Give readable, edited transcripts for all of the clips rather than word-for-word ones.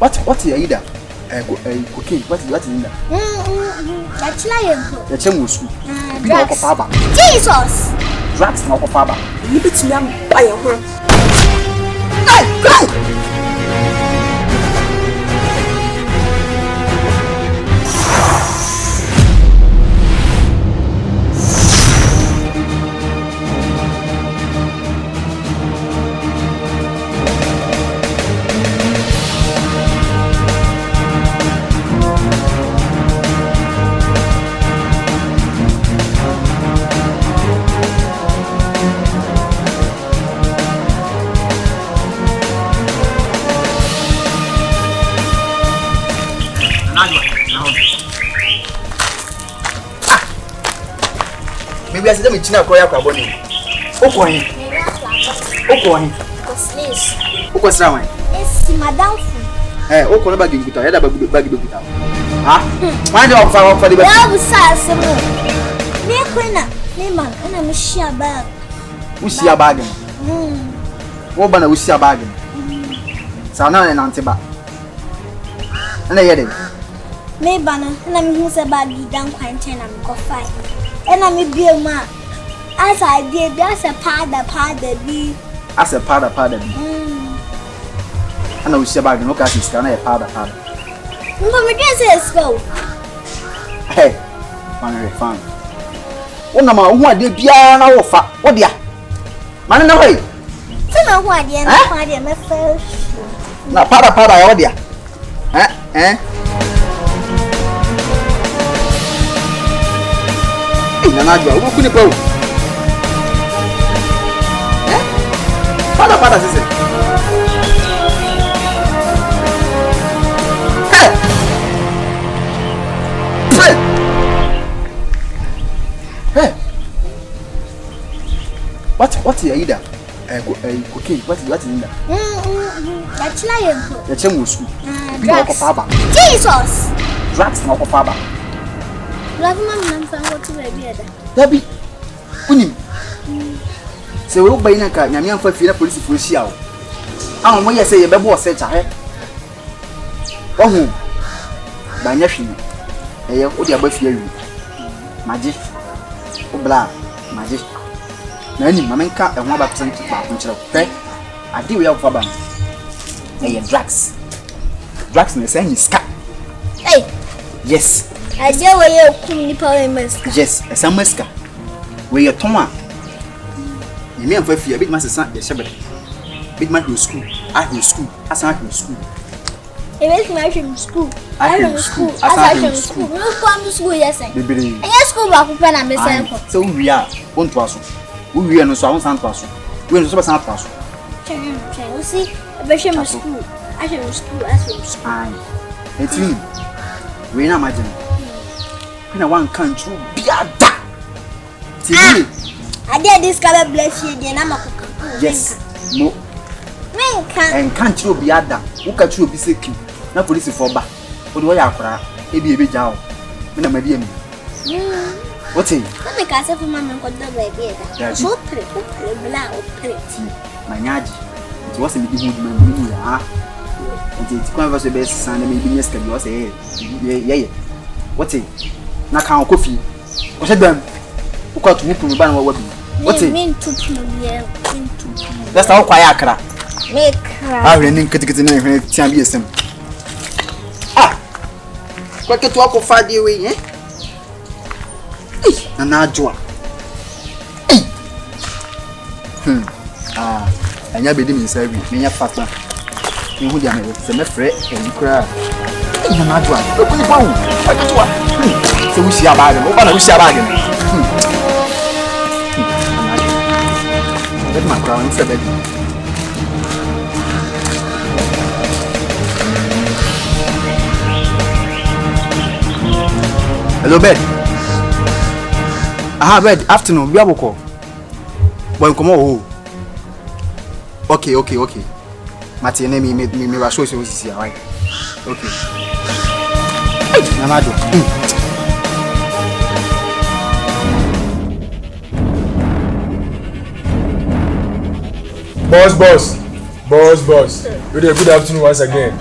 What you either? Cocaine. What is in there? That's like The chemus. Jesus. Drugs no papa. You bet me I'm by your work. Hey, go! Maybe I said me china koya kwa boni. Okohin. Okohin. Coslis. Okosra wan. It's madam. Okon bag ngita. Ya da bag ngita. Ha? Why do you offer the bag? Ya busa asemo. Me kwena, me man, ana me share bag. Usia bag. Wo ba na usia bag. Sa na nante ba. Ana yede. Me bana, ana me hu se bag dan kwanche na me ko fai. Ena me bia ma. As I did, as a powder be. As a powder be. Ana usia bag no ka sister na powder. Mbo me dey say go. Hey. Fine. Wona ma hu ade bia na wo fa. Wo dia. Mane na hoy. Se na hu ade na hu ade me fa. Na powder ya wo dia. Na Adwoa, wo kuni pa wo. Pada sisi. Hey. What you either? Cocaine. What is in there? That's like the chemus. Jesus. Drugs no papa. Love mama from what to be there. Dabi. Unim. Se we gba ina ka nyame amfa fi na police fo hia wo. Ah mo ye se ye bebo search ahe. Ohu. Ba nya hwi. Eye wo dia ba fi awi. Maji. O bla, maji. Na ni mama nka e ho ba percent ba ko kire. Pe. Ade we afa ba. Eye drugs. Drugs na say ni ska. Hey. Yes. Adwoa we kum ni power mask. Yes, esa mask. We ton a. Yemi amfa fi big man sesa de shebe. Big man go school. I go school. Asa go school. E make my from school. I go school. Asa from school. No come school yes. Bibiri. E school ba ku pa na me say ko. So we are on to aso. We no so I want to aso. We no so ba san to aso. Check. We see e be shame school. I from school as from school. Ai. Etin. We na imagine. Na one country biada. TV. I did this color bless you again. I'm a cook. Yes. No. Men can. And country biada. Who country be seki. Na police for ba. O do ya akra. E be jaw. Me na ma bi emi. What say? Let me cast for mama ko do baby da. So pre bla o pre. Manyaji. It was me di hu man ya. Nti ti kwa verse be san na me bi neska bi o say ye. What say? Na kan kofi ko se dam ko to mu puru ba na wa bi what mean to play that's how kwaya akra make ah we nin kitikiti na hwe tia bi esem ko ke to akofa de we na Adwoa anya be di mi nsa bi me nya papa me hu dia me se me frɛ en kra na Adwoa ko ni pa hu Adwoa so we see about it. We see about it. Let my crown for baby. Hello, bed. Aha, bed. Afternoon. We have a call. Boy, come on. Okay. Mati, me was so see. All right. Okay. Na Adwoa. Boss. Good afternoon once again.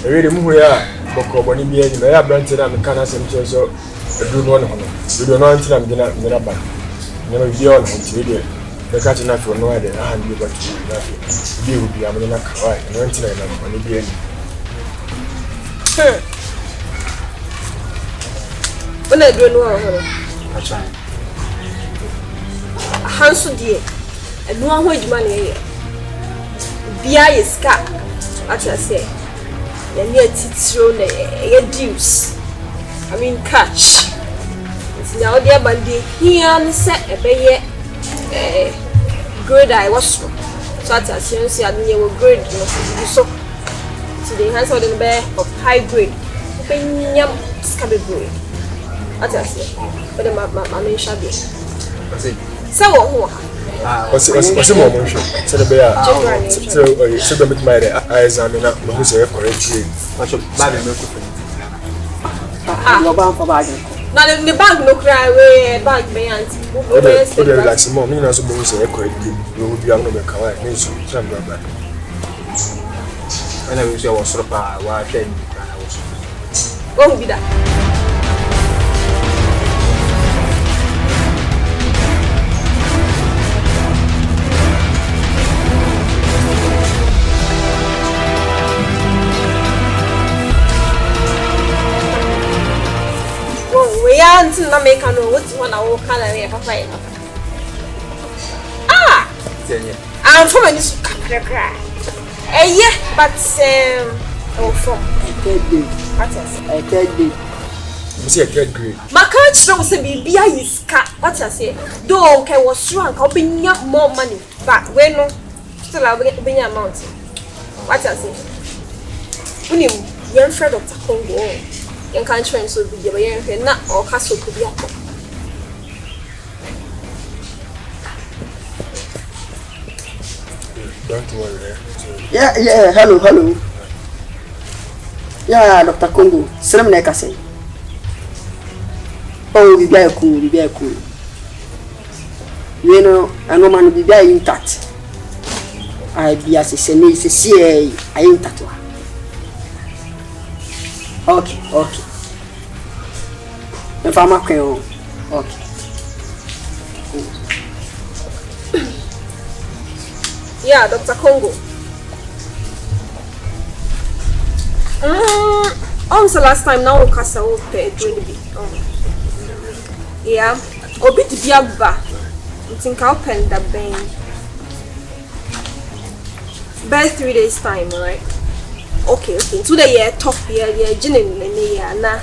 Really, Muya, Bokoboni, and I have rented and Canas and Cheso. I do not know. You do not until I'm dinner back. Never beyond until the catching up for no idea. I hand you back to nothing. You will be a man in a car and renting and money being. When I don't know, That's right. Hanso dear, and no one wage money. Bia is cat, as I say. And yet it's thrown a deuce. I mean, catch. It's now dear bandy here and set a bay grade I was so. Such as you see, I will grade so. To the hands of the bear of high grade. Yum, scabby grade. As I say, but the mamma shall be. So, What's the moment? So the bear, so the bit my eyes are not who's a correct. What's your bad microphone? You're bound for bagging. now in the bank, no cry away, bank beyond. What like some more means of who's a correct. You will be on the car, and so some rubber. When I was your sort of what I was. What will be that? We aren't not make a know what's one hour color for fire. Ah, I'm from a new cry. Yeah, but oh, from I tell you. You see a third grade. my coach knows to be is cat. What I say, though, okay, was strong, hoping up more money, but when no, still I'll be a mountain. What I say, when you young friend of Congo. You can't train so be the not or castle could be up. Don't worry. Yeah, hello. Yeah, Dr. Congo, Sam Necase. Oh, be very cool. You know, a woman will be very intact. I be as a CA, I ain't that one. Okay. If I'm okay, okay. Yeah, Dr. Congo. Also last time now we cast out pay really. Yeah, obi to be abba. I think I'll pen the bang. By 3 days time, right? Okay. Today year top year genuine year na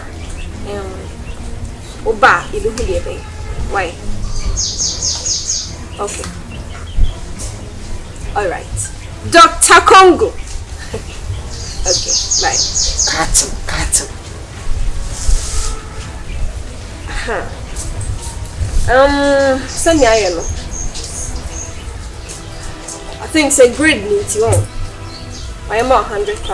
oba ibu here why? Okay. All right. Dr. Congo. Okay, right. Cut. Send me I think say grade needs you on. I am 100,000.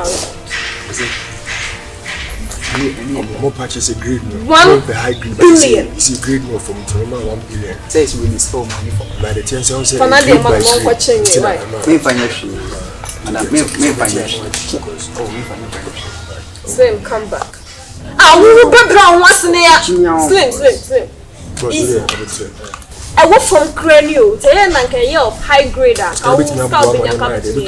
More patches a grade no. 1 the high grade billion. You see grade no from Toma 1 billion. Says we need store money for. By the chance I say For now, they are more watching me, right? Me financial. And me financial. Slim, come back. We will be brown once in a year. Slim. I work from cranial. Tell them like a year of high grade. I will start being a company.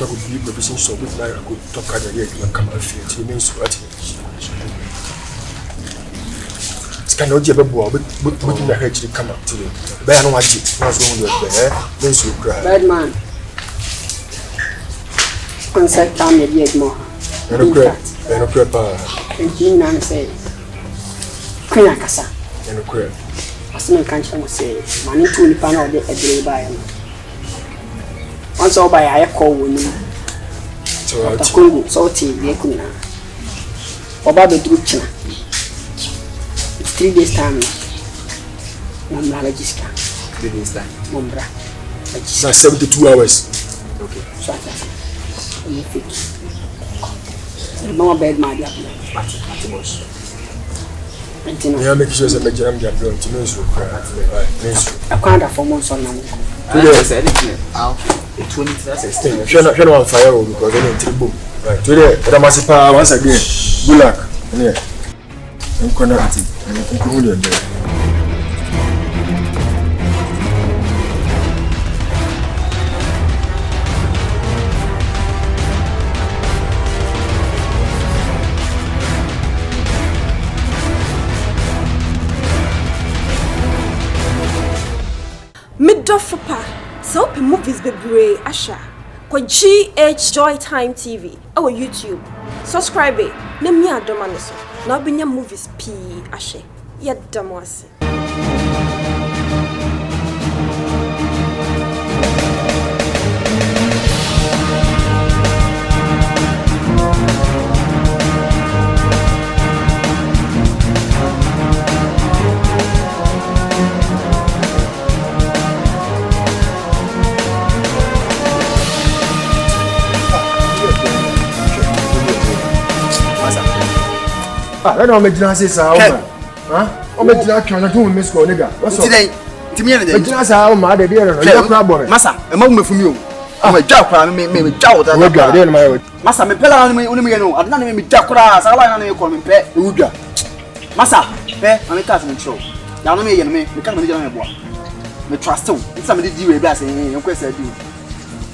Can you give a boy, but the head to come up to you? Bear no watch it, not so good. Bad man. Concept time yet more. And a crap, and Jim say, Queen Casa. and a crap. As no country say, money to the panel of the every buyer. Once all by I call women. So I couldn't salty, they couldn't. Or Baba Druchina. 3 days time. Mambra Register. 3 days time. Mambra. It's not 72 hours. Okay. So you fix. No bed, my dear. Yeah, make sure that I'm going to I can't have 4 months on now. If you're not on fire because I need to Right. Today, Ramasipa once again. Good luck. Yeah. I'm connected. I'm concluded there. Midofapa, so open movies bebre asha. Kwa GH Joy Time TV our YouTube. Subscribe it. Na mi adoma no so. Na obinya movies p ashe. Yedam wase. Let me say something. Huh? I'm going to try to miss go nigga. What's up? Today, to me and the Just how my the dear. You problem. Massa, a moment from you. I'm a job, me job that. Massa, me pella on me, only me know. I'm not even Jacora, so I don't call me pet. Uga. Massa, eh, I'm a cousin show. Now, me and me, we can't be doing a boy. Me trust you. It's somebody do a blessing, and question you.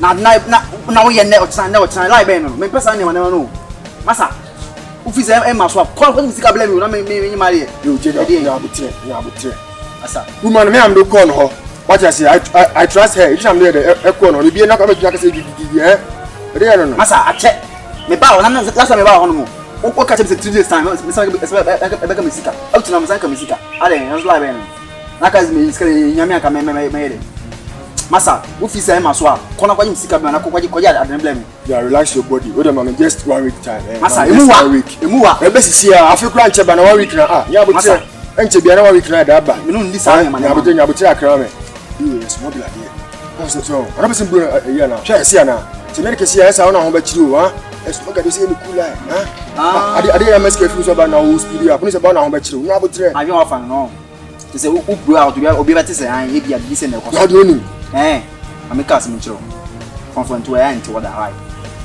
Now, we are never trying, like Ben. Me person, I never know. Massa. Office Emma swap. Call for the blame you, not me marry. You did Asa. Woman, me am do call her. What I say, I trust her. If I'm there, the corner, you be not coming to say, yeah. But I don't know. Massa, I check. Me bow, last time I bow on more. What catch up 2 days time? Miss Misika. Up to Namazaka Misika. I didn't lie. Nakas me, Yamaka made. Massa, Office Emma swap. Call for Misika, and I could I don't blame. Yeah, relax your body. Wait a moment, just 1 week time. Massa, 1 week. The best is here. I feel crunch about 1 week now. Yeah, but and to be another week now, that bad. You know, this I am. I'm going to cram it. You are small idea. What's so? I'm not simple. Yeah, share Siana. To make us see us, I don't know how much you are. Let's look at the same cool line. I didn't ask you about now who's speedy up. It's about how much you know. I don't often know. To say, who blew out to be better say, I ain't yet decent. How do you know? Eh, I'm a cousin. From front to end to what I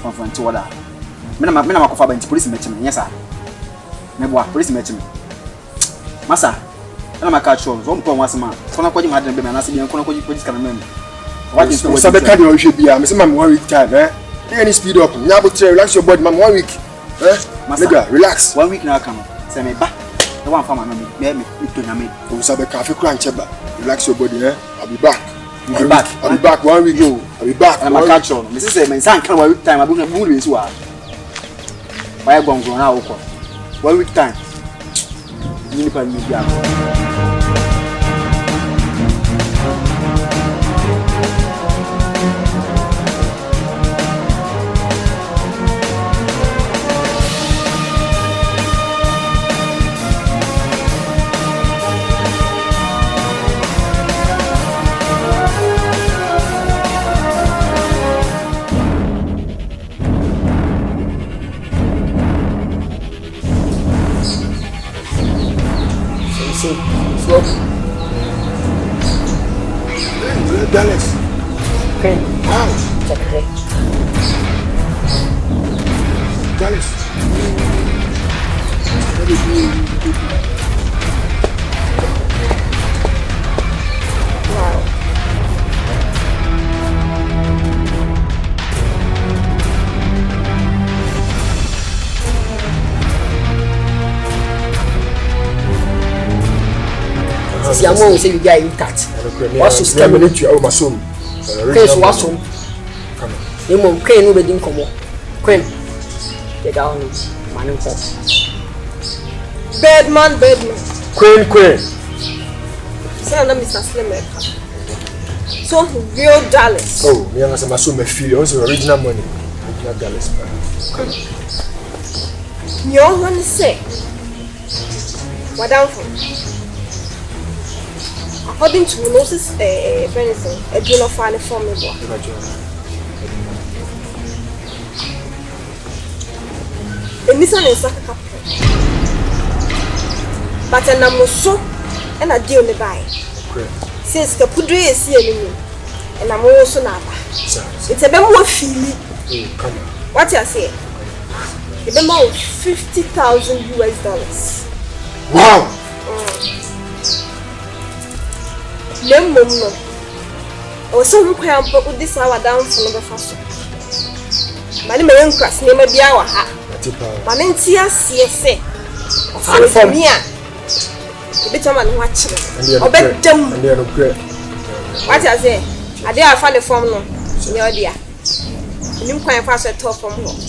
from front to what I. Minimum of a police met me. Yes, sir. Never police met me. Massa, I'm a catch on once a month. Conacodi hadn't been an accident and Conacodi police can remember. What is the Sabacado should be? I'm saying 1 week time, eh? Any speed up. Now, but relax your body, man. 1 week. Massa, relax. 1 week now come. Say me back. The one for my mammy, me to Yami. Oh, Sabacafe crunch, relax your body, eh? I'll be back. I'll be back 1 week. I'll be back. I'm a catch on. Mrs. My son come 1 week time. I'm going to move this one. Why I'm going now? 1 week time. You need to be Dallas. Okay. Wow. Check it. Dallas. Wow. See, I'm always saying you guys cut. What's your stem? What's your Case was home. You won't pay no wedding come. Queen, get down, man. Bedman. Queen. Say I'm Mr. Slimmer. So real Dallas. Oh, me and some assume feel also original money. Original Dallas. You want to say what down for? According to Moses, friends, a journal file for me. A Nissan is like a couple. But a number so and a deal the buy. Since the Pudre is seeing me, and I'm also now. It's a bit more feeling. What you say? The amount of $50,000. Wow. No. I was so quiet with this hour down from the first. My name is Class, name of Biawa. My name is CSA. For me, a bit of man watching. I bet them. What I say? I dare find a form. No, dear. You can't pass a top from home.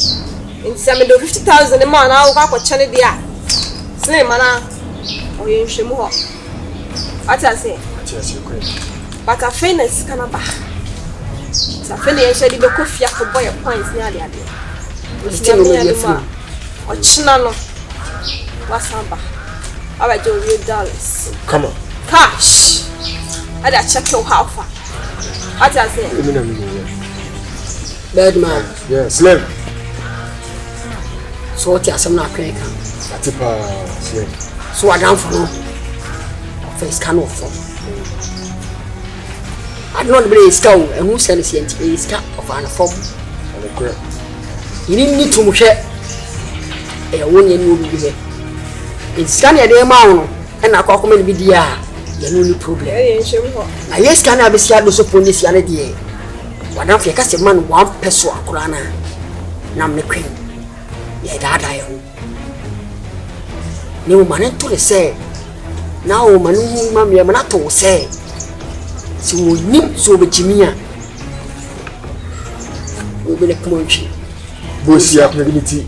In some of the 50,000 a month, I'll back with Channel Dia. Slim, man, or you should move. What I say? But a fairness can be. So, Fanny said, the coffee for boy points near the idea. Or Chinano. What's number? I will do $1. Come on. Cash. I got check your how far. What I say? Bad man. Yeah, Slim. So what you some not quick. Slim. So I down for no. Face can of form. I don't believe it's cow and who sends it is cap of an form. You didn't need to share a woman will be here. It's scanning the amount and I call come in the the only problem. I yes can have a shadow upon this young idea. What don't you cast a man 1 peso a crana? Nam the queen. Yeah, that I own. No man to say. Now, Manu, Mammy, I'm not to say. So, we need so much Jimmy. We will approach Bosia community.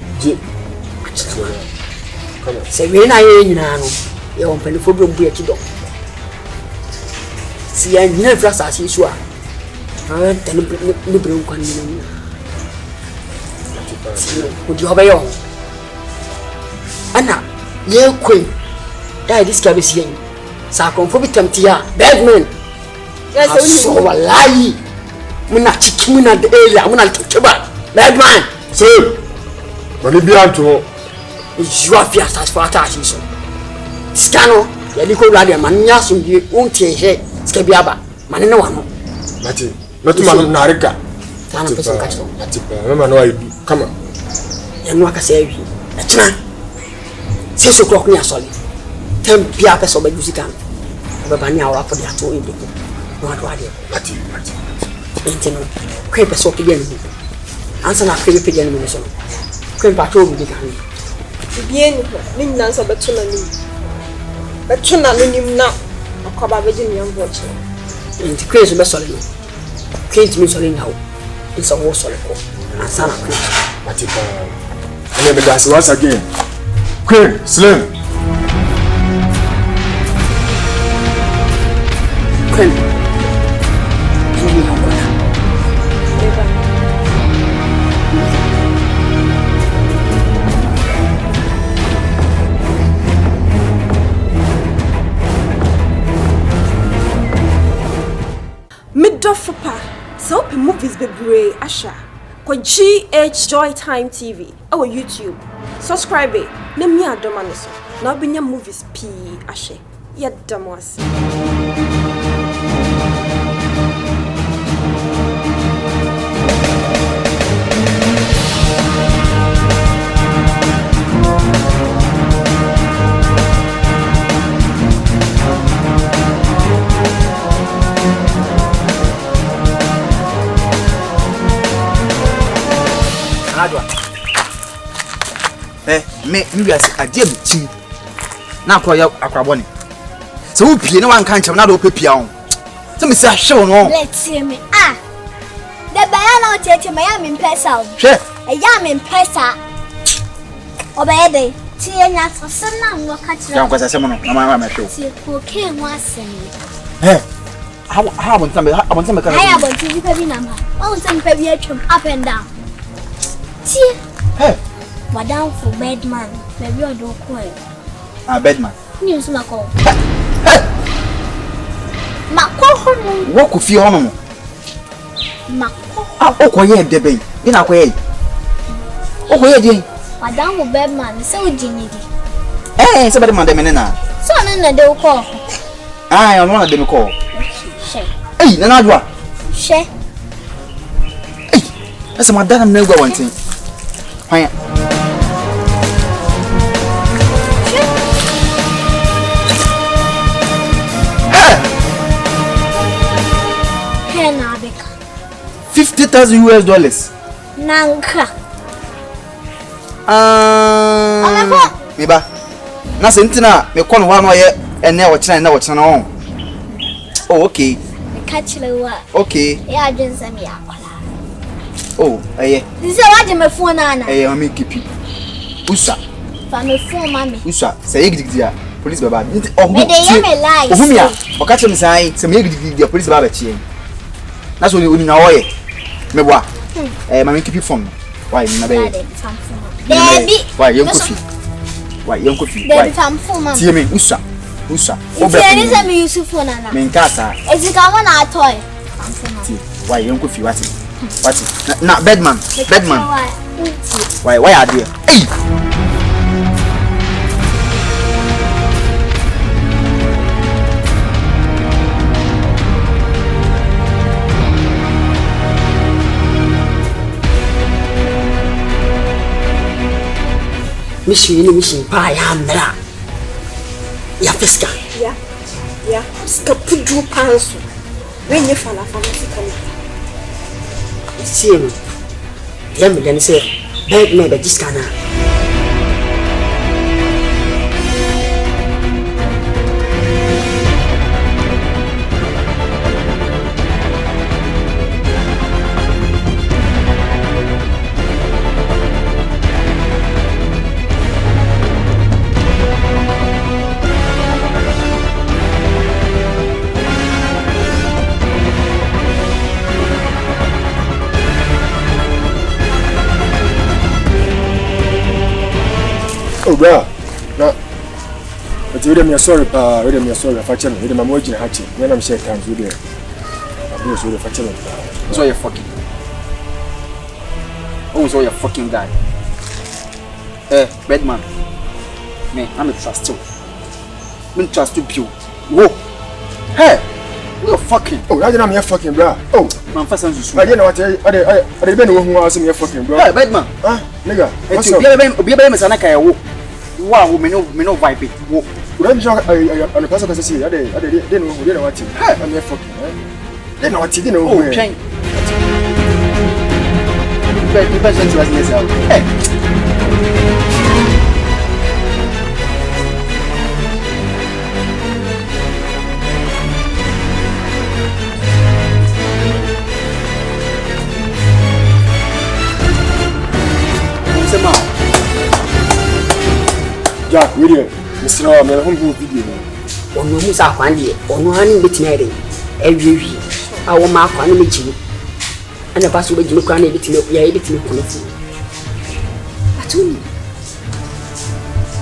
Say, when I am your open for the beer to do. See, I never as you are. I tell the broken. Would you have a young Anna? Ye queen. Die this cabin here. Sakon for Bitamtia, bad man. Yes, so a lie. Muna chicken the area, Muna Chiba, bad man. Sir, when you be on to you are fierce as far as you saw. Scano, Yadico Radia, Manias, you won't change it. Scabiaba, Manino. Mati, not to Narika. Remember, no, I do. Come on. And what I say, 6 o'clock near solid. 10 piapas of a musican. But now up for the 2 in the not right. Mati. Crepe a soap again. Answer not crepe again. Crepe patrol with the gun. Bien, Nins of Batuna. But Tuna knew now. A cover Virginia watching. And the crazy vessel. Kate means only now. It's a war solid. And son of Mati. And then the dance once again. Queen, Slim. Queen. Mid-Doffa, so open movies be brave, Asha. Kwa GH Joy Time TV, our YouTube. Subscribe it. Name me a domaniso. Now be your movies P Ashe. Ya damos. Adwoa. Me wiase ade abutim. Na akwa akwabone. Se wo pie ne wan kan chem na do pepia ho. Se me se ahwe no. Let's see me. The baya na tete me ya me mpesa o. Hwe. Ya me mpesa. Obaye de. Ti enya so na nwo ka kire. Ya kwasa sem no. Na ma hwe. Ti ko ke ho asem. How about some kind of I have a TV baby number. Oh, some baby up and down. See? Hey. Madam for bedman. Baby, I don't quit. Bedman. News, Mako. Mako, what could feel on? Mako. Oh, quiet, Debbie. In a way. Oh, where did Madam for bedman, so Ginny. Hey, somebody, Madam Menina. So, then they'll call. I am one of them call. Hey, Adwoa. She. Hey, that's my dad. I'm never going to. $50,000 US. Nanka. Meba. Na sentina me kono wa no ye ene wo chena na wo chena on. Oh, okay. Me catch le wa. Okay. Ya adwensa me akola. Oh, aye. Dise waje me phone ana. Aye, mami kipi. Usa. Fa me phone mami. Usa, say yigidi police baba. Oh, me dey hear me lie. Oh, humia. Okache me sai, say me yigidi police baba chi. Na so ni na wo ye. Me boa. Mami kipi phone. Why na be? Baby. Why yankofi? Why yankofi? Baby fam phone mami. Tie me usa. Tieni se mi use phone ana. Me nkasa. Ezika mo na toy. Why yankofi what? Na bedman. Why are there? Hey. Mission pa ya mra. Ya fiska. Ya. Ska pudu panso. Wenye fala sika ni. See, ya me dan say, beg me be jiska na. Oh, bro. No. But you me sorry, pa. You me sorry. Fache me. You me mo jina hachi. When I'm share times with you. I'm so sorry. Fache me. So you fucking. Oh, so you fucking guy. Bedman. Me, I'm a trust you. Me trust you. Whoa. Hey. You're fucking. Oh, I didn't me fucking, bro. Oh, man, first time you. I didn't know what I didn't know who was me fucking, bro. Hey, Bedman. Huh? Nigga. What's up? Be me sana kaya wo. Wow, me no vibe. Wo. I'm sure I the person can see. I didn't know what you. I'm here fucking. They know what you didn't know. Oh, train. You better to us yourself. Hey. Jack, really, Mr. I'm a home video. Ono musa kwande, ono hani betina ere. Ewiwi. Awo ma kwande meji. Ana ba so beji me kwande betina ya betina konofu. Atuni.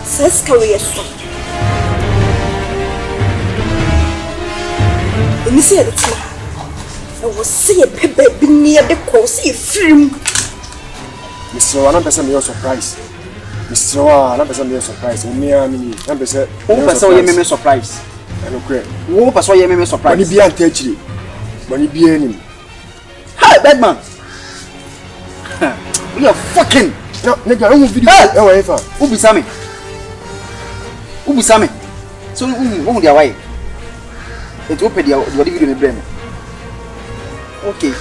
Says career so. Emi se betina. I was see a pepe be near the course film. Mr. I'm person me surprise. Mr. I'm person me surprise. I'm person. Who person you me surprise? I don't care. Who person you me surprise? Money be antechiri. Money be any. Hey, Bedman. We are fucking. No, nigga, I video. Hey, whatever. Who be Sammy? Who be Sammy? So who they away? It open the video me blame. Okay.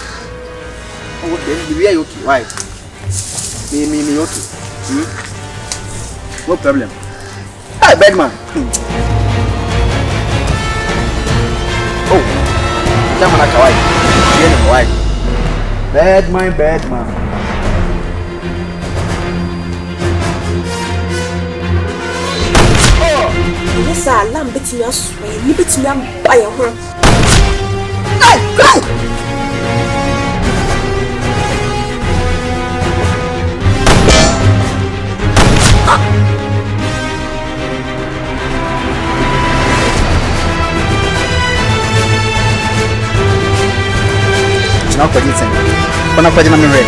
Okay, we are okay. Why? Me okay. No problem. Hey, Bedman. Oh, Jamana Kawai. Bedman. Oh, yes, I lamb betting us. You betting me by your horn. Hey, Now, for this, I'm going to put it on the red.